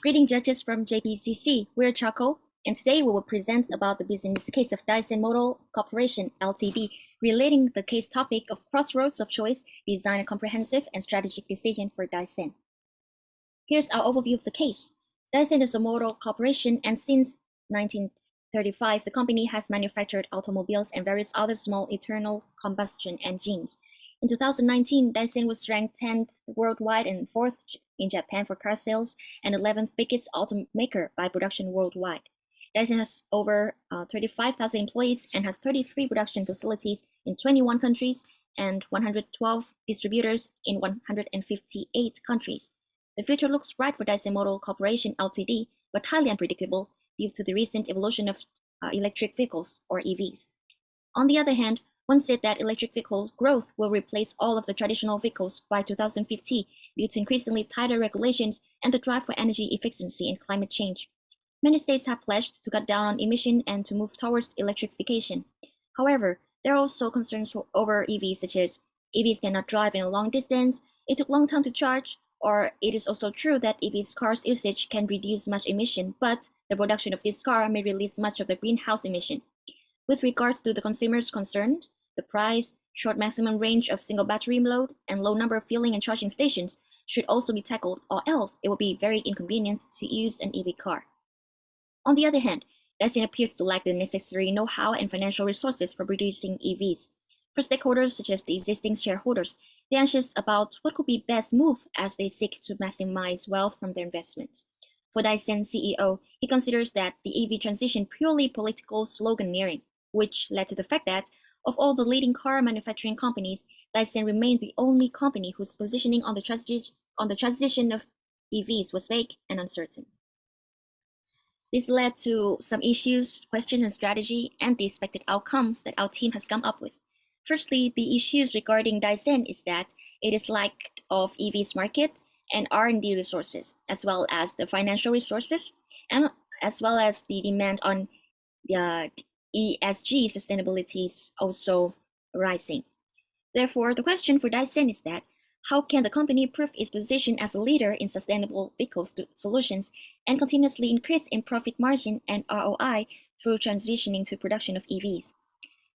Greeting judges from JBCC, we're CHACO, and today we will present about the business case of DAISEN Motor Corporation Ltd, relating the case topic of crossroads of choice, design a comprehensive and strategic decision for DAISEN. Here's our overview of the case. DAISEN is a motor corporation, and since 1935, the company has manufactured automobiles and various other small internal combustion engines. In 2019, DAISEN was ranked 10th worldwide and 4th in Japan for car sales and 11th biggest automaker by production worldwide. DAISEN has over 35,000 employees and has 33 production facilities in 21 countries and 112 distributors in 158 countries. The future looks bright for DAISEN Motor Corporation Ltd, but highly unpredictable due to the recent evolution of electric vehicles, or EVs. On the other hand, one said that electric vehicle growth will replace all of the traditional vehicles by 2050 due to increasingly tighter regulations and the drive for energy efficiency and climate change. Many states have pledged to cut down on emission and to move towards electrification. However, there are also concerns over EVs, such as EVs cannot drive in a long distance, it took a long time to charge, or it is also true that EVs cars usage can reduce much emission, but the production of this car may release much of the greenhouse emission. With regards to the consumer's concerns, the price, short maximum range of single battery load, and low number of filling and charging stations should also be tackled, or else it will be very inconvenient to use an EV car. On the other hand, DAISEN appears to lack the necessary know-how and financial resources for producing EVs. For stakeholders such as the existing shareholders, they're anxious about what could be best move as they seek to maximize wealth from their investments. For DAISEN CEO, he considers that the EV transition purely political sloganeering, which led to the fact that of all the leading car manufacturing companies, DAISEN remained the only company whose positioning on the transition of EVs was vague and uncertain. This led to some issues, questions, and strategy, and the expected outcome that our team has come up with. Firstly, the issues regarding DAISEN is that it is lack of EVs market and R&D resources, as well as the financial resources, and as well as the demand on the ESG sustainability is also rising. Therefore, the question for DAISEN is that how can the company prove its position as a leader in sustainable vehicle solutions and continuously increase in profit margin and ROI through transitioning to production of EVs?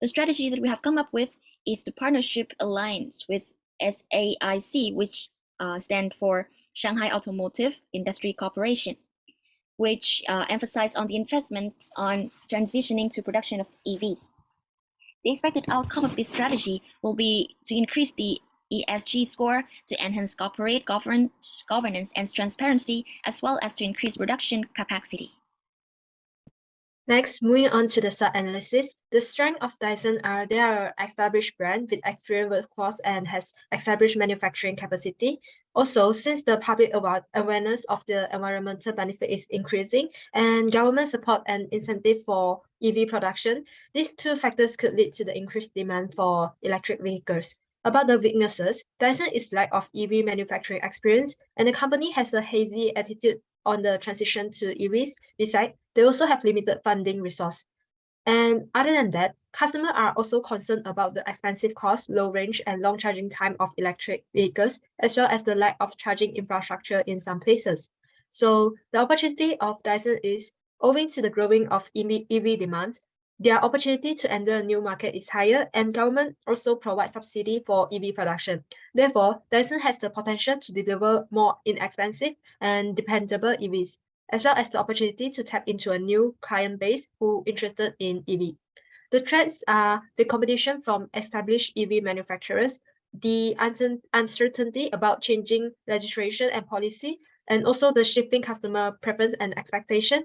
The strategy that we have come up with is the partnership alliance with SAIC, which stands for Shanghai Automotive Industry Corporation, which emphasize on the investment on transitioning to production of EVs. The expected outcome of this strategy will be to increase the ESG score, to enhance corporate governance and transparency, as well as to increase production capacity. Next, moving on to the SWOT analysis. The strength of DAISEN are they are an established brand with experienced workforce and has established manufacturing capacity. Also, since the public awareness of the environmental benefit is increasing and government support and incentive for EV production, these two factors could lead to the increased demand for electric vehicles. About the weaknesses, DAISEN is lack of EV manufacturing experience, and the company has a hazy attitude on the transition to EVs. Besides, they also have limited funding resource. And other than that, customers are also concerned about the expensive cost, low range, and long charging time of electric vehicles, as well as the lack of charging infrastructure in some places. So the opportunity of DAISEN is, owing to the growing of EV demand, their opportunity to enter a new market is higher, and government also provides subsidy for EV production. Therefore, DAISEN has the potential to deliver more inexpensive and dependable EVs, as well as the opportunity to tap into a new client base who interested in EV. The threats are the competition from established EV manufacturers, the uncertainty about changing legislation and policy, and also the shifting customer preference and expectation.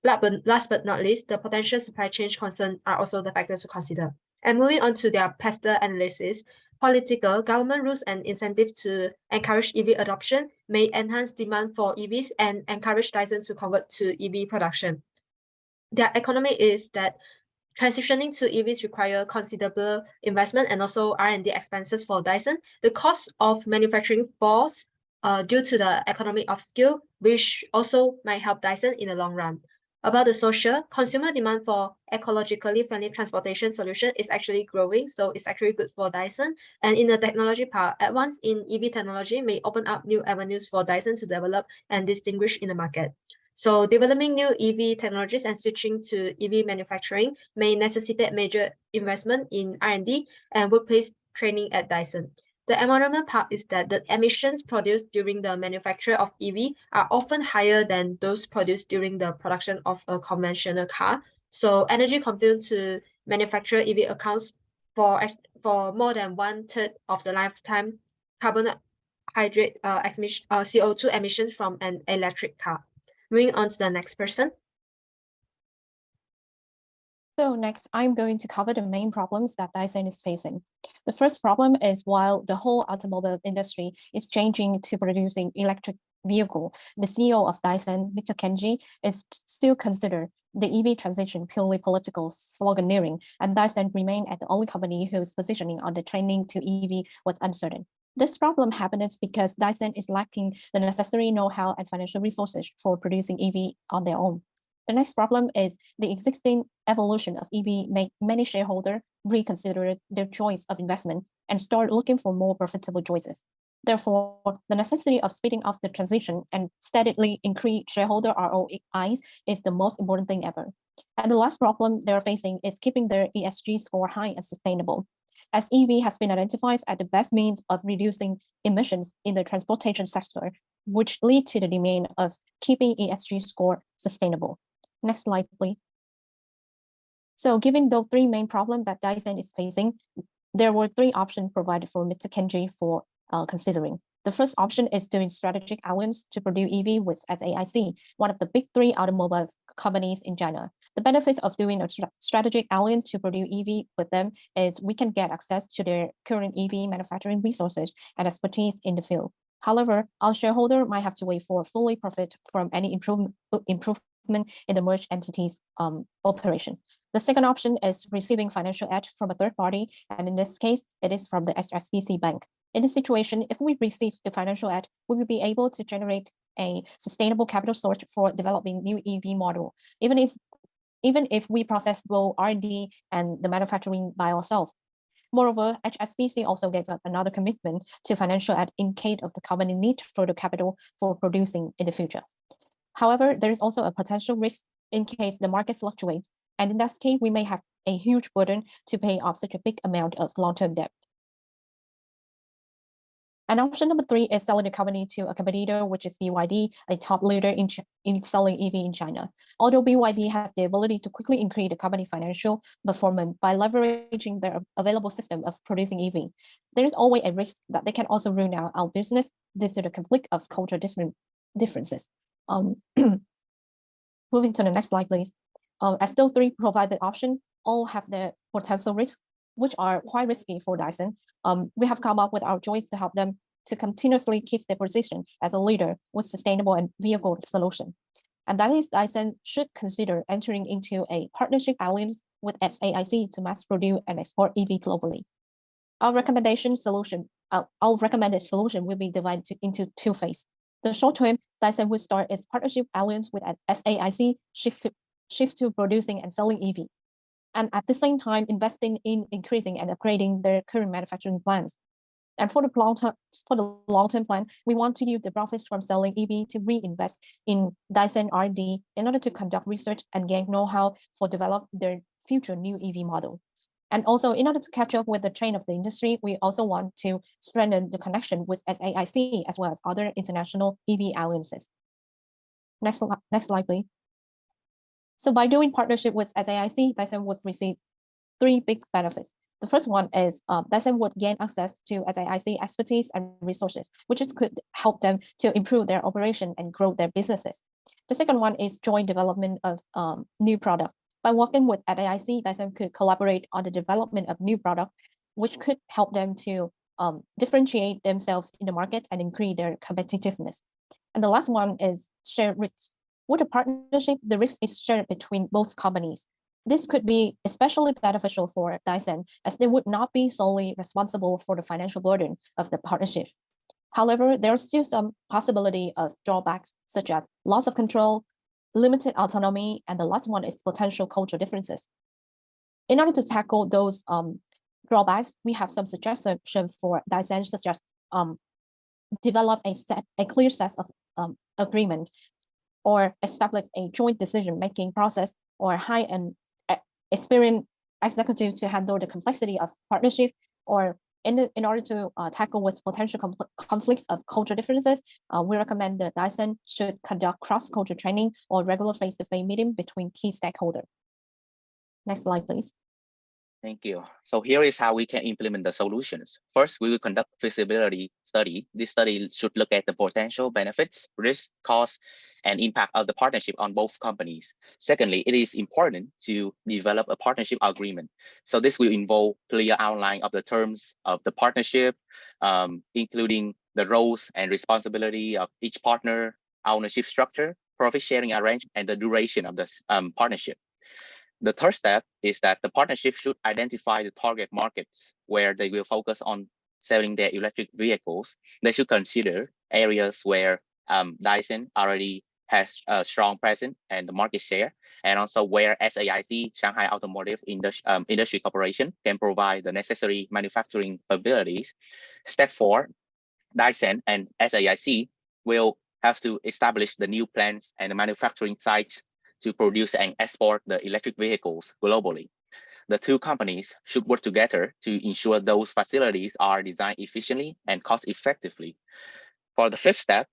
Last but not least, the potential supply chain concerns are also the factors to consider. And moving on to their PESTER analysis, political, government rules and incentives to encourage EV adoption may enhance demand for EVs and encourage DAISEN to convert to EV production. Their economy is that transitioning to EVs require considerable investment and also R&D expenses for DAISEN. The cost of manufacturing falls due to the economy of scale, which also might help DAISEN in the long run. About the social, consumer demand for ecologically friendly transportation solution is actually growing, so it's actually good for Dyson. And in the technology part, advance in EV technology may open up new avenues for Dyson to develop and distinguish in the market. So developing new EV technologies and switching to EV manufacturing may necessitate major investment in R&D and workplace training at Dyson. The environment part is that the emissions produced during the manufacture of EV are often higher than those produced during the production of a conventional car. So energy consumed to manufacture EV accounts for more than 1/3 of the lifetime carbon hydrate CO2 emissions from an electric car. Moving on to the next person. So next, I'm going to cover the main problems that Dyson is facing. The first problem is while the whole automobile industry is changing to producing electric vehicle, the CEO of Dyson, Mr. Kenji, is still considered the EV transition purely political sloganeering, and Dyson remained as the only company whose positioning on the training to EV was uncertain. This problem happens because Dyson is lacking the necessary know-how and financial resources for producing EV on their own. The next problem is the existing evolution of EV make many shareholders reconsider their choice of investment and start looking for more profitable choices. Therefore, the necessity of speeding up the transition and steadily increase shareholder ROIs is the most important thing ever. And the last problem they're facing is keeping their ESG score high and sustainable, as EV has been identified as the best means of reducing emissions in the transportation sector, which lead to the demand of keeping ESG score sustainable. Next slide, please. So given those three main problems that Dyson is facing, there were three options provided for Mr. Kenji for considering. The first option is doing strategic alliance to produce EV with SAIC, one of the big three automobile companies in China. The benefits of doing a strategic alliance to produce EV with them is we can get access to their current EV manufacturing resources and expertise in the field. However, our shareholder might have to wait for fully profit from any improvement in the merged entities operation. The second option is receiving financial aid from a third party, and in this case, it is from the HSBC Bank. In this situation, if we receive the financial aid, we will be able to generate a sustainable capital source for developing new EV model, even if we process both R&D and the manufacturing by ourselves. Moreover, HSBC also gave us another commitment to financial aid in case of the company need further capital for producing in the future. However, there is also a potential risk in case the market fluctuates, and in that case, we may have a huge burden to pay off such a big amount of long-term debt. And option number three is selling the company to a competitor, which is BYD, a top leader in selling EV in China. Although BYD has the ability to quickly increase the company financial performance by leveraging their available system of producing EV, there is always a risk that they can also ruin our business due to the conflict of cultural differences. Moving to the next slide, please. As those three provided options all have their potential risks, which are quite risky for Dyson, we have come up with our choice to help them to continuously keep their position as a leader with sustainable and vehicle solution. And that is Dyson should consider entering into a partnership alliance with SAIC to mass produce and export EV globally. Our recommended solution will be divided into two phases. The short term, Dyson will start its partnership alliance with SAIC, shift to producing and selling EV, and at the same time investing in increasing and upgrading their current manufacturing plants. And for the long-term plan, we want to use the profits from selling EV to reinvest in Dyson R&D in order to conduct research and gain know-how for develop their future new EV model. And also, in order to catch up with the trend of the industry, we also want to strengthen the connection with SAIC as well as other international EV alliances. Next slide, please. So by doing partnership with SAIC, Dyson would receive three big benefits. The first one is Dyson would gain access to SAIC expertise and resources, which could help them to improve their operation and grow their businesses. The second one is joint development of new product. By working with DAISEN, Dyson could collaborate on the development of new product, which could help them to differentiate themselves in the market and increase their competitiveness. And the last one is shared risks. With a partnership, the risk is shared between both companies. This could be especially beneficial for Dyson, as they would not be solely responsible for the financial burden of the partnership. However, there is still some possibility of drawbacks, such as loss of control, limited autonomy, and the last one is potential cultural differences. In order to tackle those drawbacks, we have some suggestions for DAISEN, such as develop a clear set of agreement, or establish a joint decision-making process, or hire an experienced executive to handle the complexity of partnership, or in order to tackle with potential conflicts of cultural differences, we recommend that DAISEN should conduct cross-cultural training or regular face-to-face meeting between key stakeholders. Next slide, please. Thank you. So here is how we can implement the solutions. First, we will conduct feasibility study. This study should look at the potential benefits, risk, costs, and impact of the partnership on both companies. Secondly, it is important to develop a partnership agreement. So this will involve clear outline of the terms of the partnership, including the roles and responsibility of each partner, ownership structure, profit sharing arrangement, and the duration of the partnership. The third step is that the partnership should identify the target markets where they will focus on selling their electric vehicles. They should consider areas where DAISEN already has a strong presence and the market share, and also where SAIC, Shanghai Automotive Industry Corporation, can provide the necessary manufacturing abilities. Step 4, DAISEN and SAIC will have to establish the new plants and the manufacturing sites to produce and export the electric vehicles globally. The two companies should work together to ensure those facilities are designed efficiently and cost effectively. For the fifth step,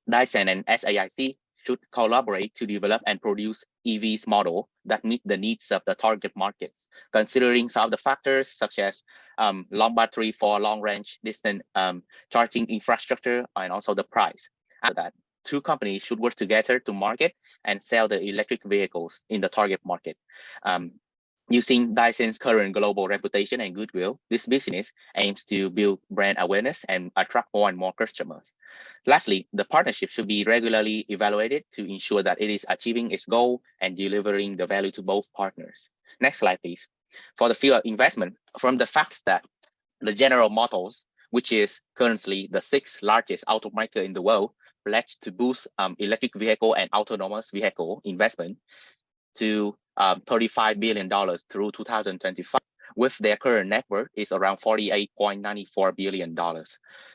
DAISEN and SAIC should collaborate to develop and produce EVs model that meet the needs of the target markets, considering some of the factors such as long battery for long range distance charging infrastructure, and also the price. After that, two companies should work together to market and sell the electric vehicles in the target market. Using DAISEN's current global reputation and goodwill, this business aims to build brand awareness and attract more and more customers. Lastly, the partnership should be regularly evaluated to ensure that it is achieving its goal and delivering the value to both partners. Next slide, please. For the field of investment, from the fact that the General Motors, which is currently the 6th largest automaker in the world, pledged to boost electric vehicle and autonomous vehicle investment to $35 billion through 2025, with their current net worth is around $48.94 billion.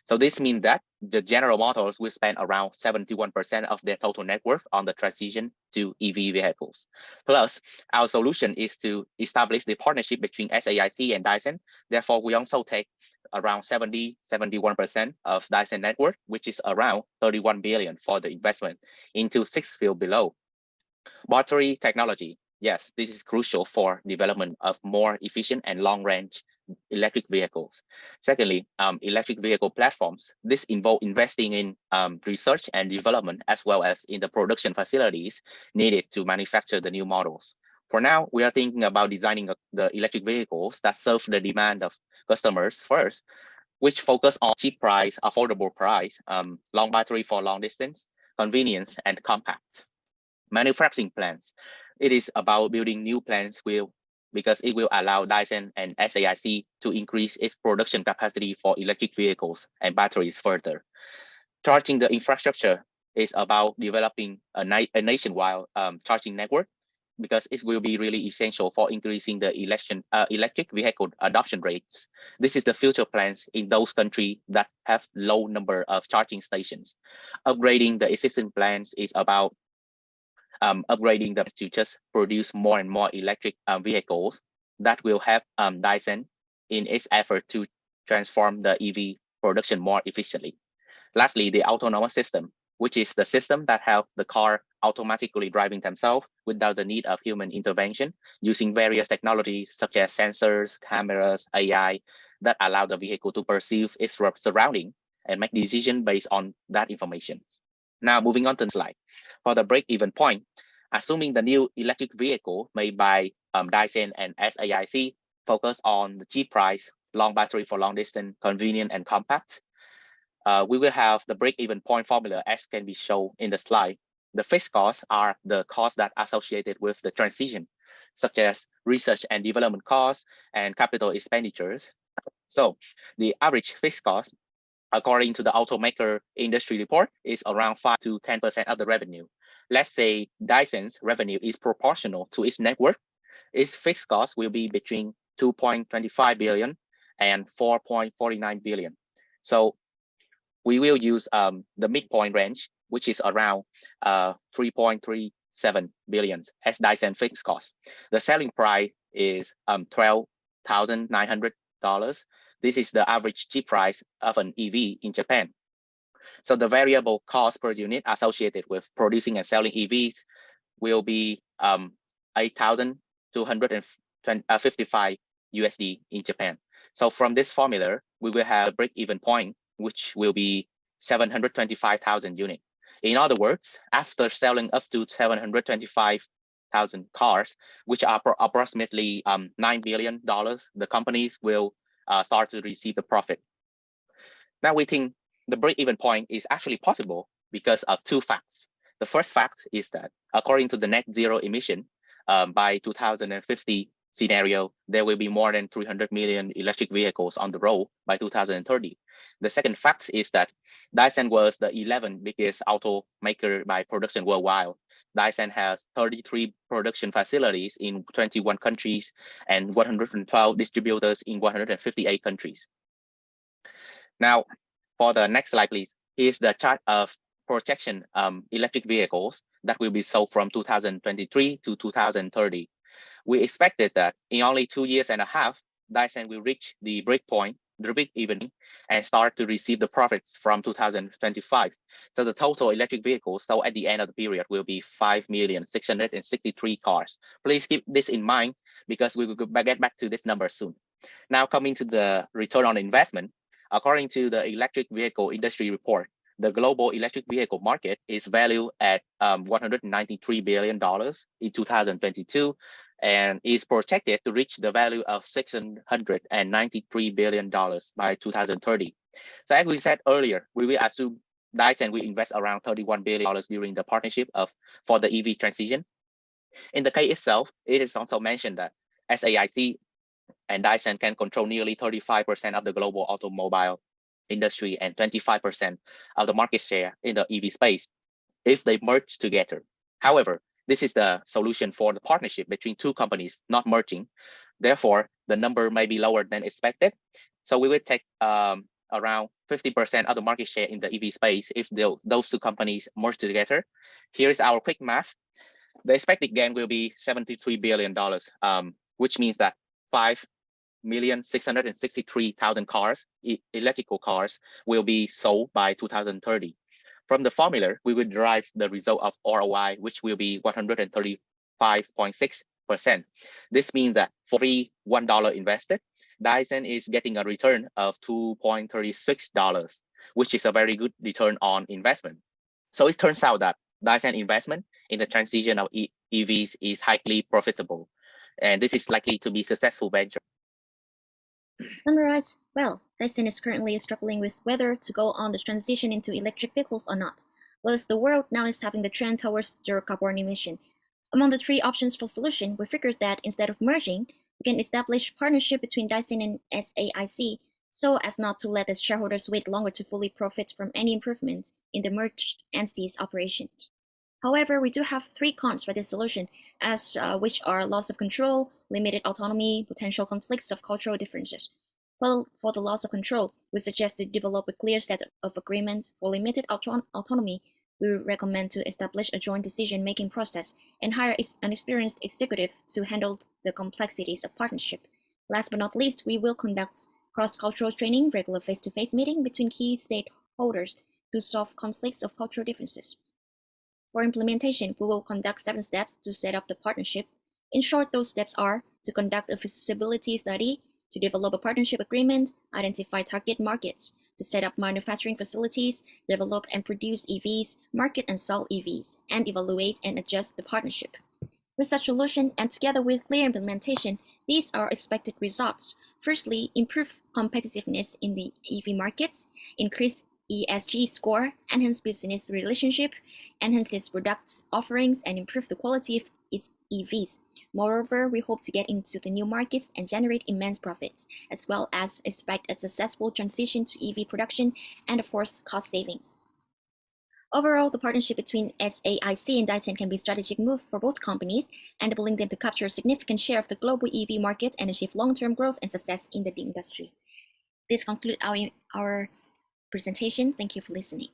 So this means that the General Motors will spend around 71% of their total net worth on the transition to EV vehicles. Plus, our solution is to establish the partnership between SAIC and DAISEN. Therefore, we also take around 71% of DAISEN net worth, which is around 31 billion for the investment into 6 fields below. Battery technology. Yes, this is crucial for development of more efficient and long-range electric vehicles. Secondly, electric vehicle platforms. This involves investing in research and development, as well as in the production facilities needed to manufacture the new models. For now, we are thinking about designing the electric vehicles that serve the demand of customers first, which focus on cheap price, affordable price, long battery for long distance, convenience, and compact. Manufacturing plants. It is about building new plants because it will allow DAISEN and SAIC to increase its production capacity for electric vehicles and batteries further. Charging the infrastructure is about developing a nationwide charging network, because it will be really essential for increasing the electric vehicle adoption rates. This is the future plans in those countries that have low number of charging stations. Upgrading the existing plants is about upgrading them to just produce more and more electric vehicles that will help DAISEN in its effort to transform the EV production more efficiently. Lastly, the autonomous system, which is the system that helps the car automatically driving themselves without the need of human intervention, using various technologies such as sensors, cameras, AI, that allow the vehicle to perceive its surrounding and make decisions based on that information. Now, moving on to the slide. For the break-even point, assuming the new electric vehicle made by DAISEN and SAIC focus on the cheap price, long battery for long distance, convenient and compact, we will have the break-even point formula as can be shown in the slide. The fixed costs are the costs that are associated with the transition, such as research and development costs and capital expenditures. So the average fixed cost, according to the automaker industry report, is around 5 to 10% of the revenue. let's say DAISEN's revenue is proportional to its net worth, its fixed cost will be between 2.25 billion and 4.49 billion. So we will use the midpoint range, which is around 3.37 billion as DAISEN fixed cost. The selling price is $12,900. This is the average G price of an EV in Japan. So the variable cost per unit associated with producing and selling EVs will be 8,255 USD in Japan. So from this formula, we will have a break-even point, which will be 725,000 units. In other words, after selling up to 725,000 cars, which are approximately $9 billion, the companies will start to receive the profit. Now we think the break-even point is actually possible because of two facts. The first fact is that according to the net zero emission, by 2050 scenario, there will be more than 300 million electric vehicles on the road by 2030. The second fact is that DAISEN was the 11th biggest automaker by production worldwide. DAISEN has 33 production facilities in 21 countries and 112 distributors in 158 countries. Now, for the next slide, please. Here's the chart of projection electric vehicles that will be sold from 2023 to 2030. We expected that in only 2 years and a half, DAISEN will reach the breakpoint, the break-even, and start to receive the profits from 2025. So the total electric vehicles sold at the end of the period will be 5,663 cars. Please keep this in mind because we will get back to this number soon. Now coming to the return on investment, according to the electric vehicle industry report, the global electric vehicle market is valued at $193 billion in 2022 and is projected to reach the value of $693 billion by 2030. So as we said earlier, we will assume DAISEN will invest around $31 billion during the partnership for the EV transition. In the case itself, it is also mentioned that SAIC and DAISEN can control nearly 35% of the global automobile industry and 25% of the market share in the EV space if they merge together. However, this is the solution for the partnership between two companies not merging. Therefore, the number may be lower than expected. So we will take around 50% of the market share in the EV space if those two companies merge together. Here is our quick math. The expected gain will be $73 billion, which means that 5,663,000 cars, electrical cars, will be sold by 2030. From the formula, we will derive the result of ROI, which will be 135.6%. This means that for every $1 invested, DAISEN is getting a return of $2.36, which is a very good return on investment. So it turns out that DAISEN investment in the transition of EVs is highly profitable, and this is likely to be a successful venture. To summarize, well, DAISEN is currently struggling with whether to go on the transition into electric vehicles or not, whilst the world now is having the trend towards zero carbon emission. Among the three options for solution, we figured that instead of merging, we can establish partnership between DAISEN and SAIC so as not to let the shareholders wait longer to fully profit from any improvement in the merged entity's operations. However, we do have three cons for this solution, which are loss of control, limited autonomy, potential conflicts of cultural differences. Well, for the loss of control, we suggest to develop a clear set of agreements. For limited autonomy, we recommend to establish a joint decision-making process and hire an experienced executive to handle the complexities of partnership. Last but not least, we will conduct cross-cultural training, regular face-to-face meeting between key stakeholders to solve conflicts of cultural differences. For implementation, we will conduct 7 steps to set up the partnership. In short, those steps are to conduct a feasibility study, to develop a partnership agreement, identify target markets, to set up manufacturing facilities, develop and produce EVs, market and sell EVs, and evaluate and adjust the partnership. With such solution and together with clear implementation, these are expected results. Firstly, improve competitiveness in the EV markets, increase ESG score, enhance business relationship, enhances product offerings, and improve the quality of its EVs. Moreover, we hope to get into the new markets and generate immense profits, as well as expect a successful transition to EV production and, of course, cost savings. Overall, the partnership between SAIC and DAISEN can be a strategic move for both companies, enabling them to capture a significant share of the global EV market and achieve long-term growth and success in the industry. This concludes our presentation. Thank you for listening.